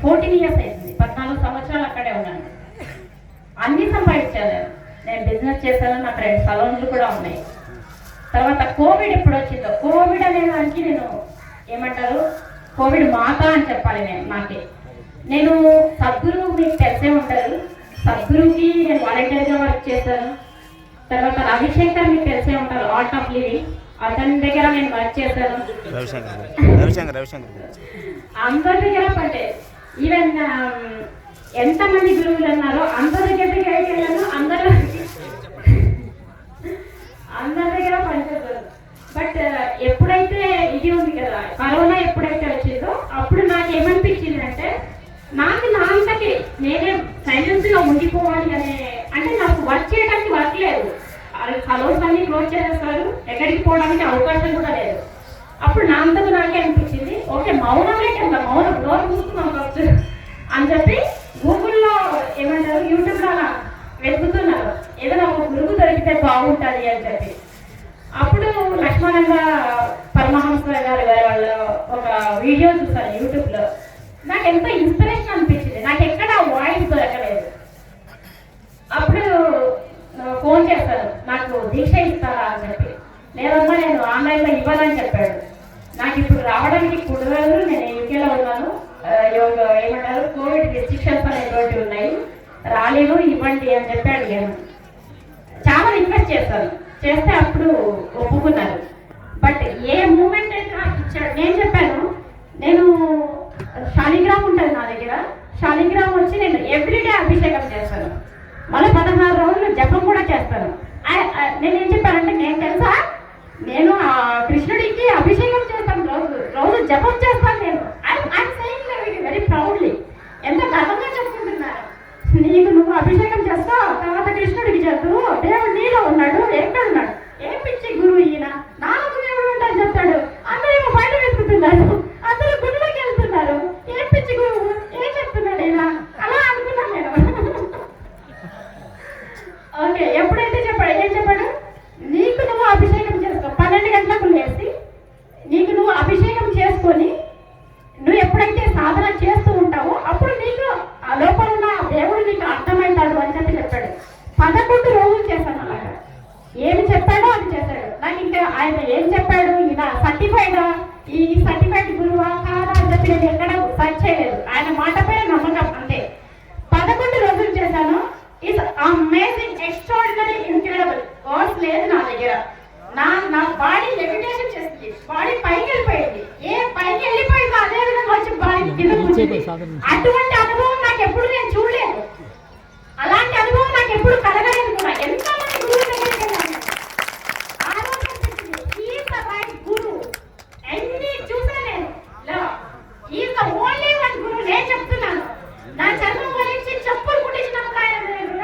14 years అయింది, 14 సంవత్సరాలు అక్కడే ఉన్నాను. అన్ని సంపాదించాను. నేను బిజినెస్ చేశాను, నా ఫ్రెండ్స్ సలూన్లు కూడా ఉన్నాయి. తర్వాత కోవిడ్ ఎప్పుడు వచ్చిందో, కోవిడ్ అనే దానికి నేను ఏమంటారు, కోవిడ్ మాత అని చెప్పాలి. నేను సద్గురు మీకు తెలిసే ఉంటారు, సద్గురుకి నేను వాలంటీర్గా వర్క్ చేశాను. తర్వాత రవిశంకర్ మీకు తెలిసే ఉంటారు, ఆర్ట్ ఆఫ్ లివింగ్, అతని దగ్గర నేను వర్క్ చేశాను. అందరి దగ్గర పట్టే, ఈవెన్ ఎంతమంది గురువులు అన్నారో అందరి దగ్గరికి వెళ్ళాను, అందరి దగ్గర పనిచేశారు. బట్ ఎప్పుడైతే ఇది ఉంది కదా, కరోనా ఎప్పుడైతే వచ్చిందో అప్పుడు నాకు ఏమనిపించింది అంటే, నాకు నా అంతకి నేనే సైలెన్స్గా ఉండిపోవాలి అంటే నాకు వర్క్ చేయడానికి వర్క్ లేదు, సలూన్స్ అన్ని క్లోజ్ చేసేస్తారు, ఎక్కడికి పోవడానికి అవకాశం కూడా లేదు. అప్పుడు నా అంతకు నాకే అనిపించింది, ఓకే మౌనమే కదా, మౌనం డోర్ మూసుకున్నాం ఫస్ట్ అని చెప్పి గూగుల్లో ఏమంటారు, యూట్యూబ్లో అలా వెతుకుతున్నారు, ఏదైనా ఒక గురువు దొరికితే బాగుంటుంది అని చెప్పి. అప్పుడు లక్ష్మణంగా పరమహంస గారు వాళ్ళ ఒక వీడియో చూసాను యూట్యూబ్లో. నాకు ఎంతో ఇన్స్పిరేషన్ అనిపించింది, నాకు ఎక్కడ వాయిస్ దొరకలేదు. అప్పుడు ఫోన్ చేశాను, నాకు దీక్ష ఇస్తారా అని చెప్పి. లేదమ్మా నేను ఆన్లైన్లో ఇవ్వాలని చెప్పాడు. నాకు ఇప్పుడు రావడానికి కుదరదు, నేను యూకేలో ఉన్నాను, ఏమంటారు కోవిడ్ రెస్ట్రిక్షన్స్ అనేటువంటి ఉన్నాయి, రాలేను, ఇవ్వండి అని చెప్పి అడిగాను. చాలా రిక్వెస్ట్ చేస్తాను, చేస్తే అప్పుడు ఒప్పుకున్నారు. బట్ ఏ మూమెంట్ అయితే నాకు ఇచ్చాడు, నేను చెప్పాను నేను శాలిగ్రామ్ ఉంటుంది నా దగ్గర, శాలిగ్రామ్ వచ్చి నేను ఎవ్రీడే అభిషేకం చేస్తాను, మళ్ళీ 16 రోజులు జపం కూడా చేస్తాను. నేను ఏం చెప్పానంటే, నేను తెలుసా నేను కృష్ణుడికి అభిషేకం చేస్తాను, రోజు జపం చేస్తాను. నేను ఐఎమ్ సేయింగ్ వెరీ ప్రౌడ్లీ, ఎంత గర్వంగా చెప్పుకుంటున్నారు. నీకు నువ్వు అభిషేకం చేస్తావు, తర్వాత కృష్ణుడికి చేస్తావు, దేవుడు నీలో ఉన్నాడు, ఎక్కడున్నాడు, ఏం పిచ్చి గురువు ఈయన, నాకు దేవుడు ఉంటాడు చెప్తాడు, అందరూ ఏమో బయట వెతుకుతున్నారు, అందరూ గుడిలోకి వెళ్తున్నారు, ఏం పిచ్చి గురువు, ఏం చెప్తున్నాడు ఇలా, అలా అనుకున్నాను నేను. ఓకే, ఎప్పుడైతే చెప్పాడు, ఏం చెప్పాడు, నీకు నువ్వు అభిషేకం చేసుకో, 12 గంటలకు లేచి నీకు నువ్వు అభిషేకం చేసుకొని నువ్వు ఎప్పుడైతే సాధన చేస్తూ ఉంటావో అప్పుడు నీకు ఆ లోపల ఉన్న దేవుడు నీకు అర్థమవుతాడు అని చెప్పాడు. 11 రోజులు చేశాను అలాగా, ఏమి చెప్పాడో అది చేశాడు. నాకు ఇంకా ఆయన ఏం చెప్పాడు, ఇలా సర్టిఫైడా, ఈ సర్టిఫైడ్ గురువా కాదా అని చెప్పి నేను ఎక్కడ సర్చ్ చేయలేదు, ఆయన మాట పైన నమ్మకం అంతే. 11 రోజులు చేశాను. It's amazing, extraordinary, incredible, words లేదు నా దగ్గర. నా బాడీ లెవిటేషన్ చేస్తుంది, బాడీ పైకి వెళ్ళిపోయింది, ఏ పైకి వెళ్ళిపోయిందో అదే విధంగా వచ్చి బాడీ కింద కూర్చుంది. అటువంటి అనుభవం నాకు ఎప్పుడు నేను చూడలేదు, అలాంటి అనుభవం నాకు ఎప్పుడు కలగలేదు కూడా. ఎంతో మంది గురువు దగ్గరికి వెళ్ళాను, ఆ రోజు అనిపించింది ఈజ్ ద రైట్ గురు. ఎన్ని చూసాను నేను, ఈజ్ ద ఓన్లీ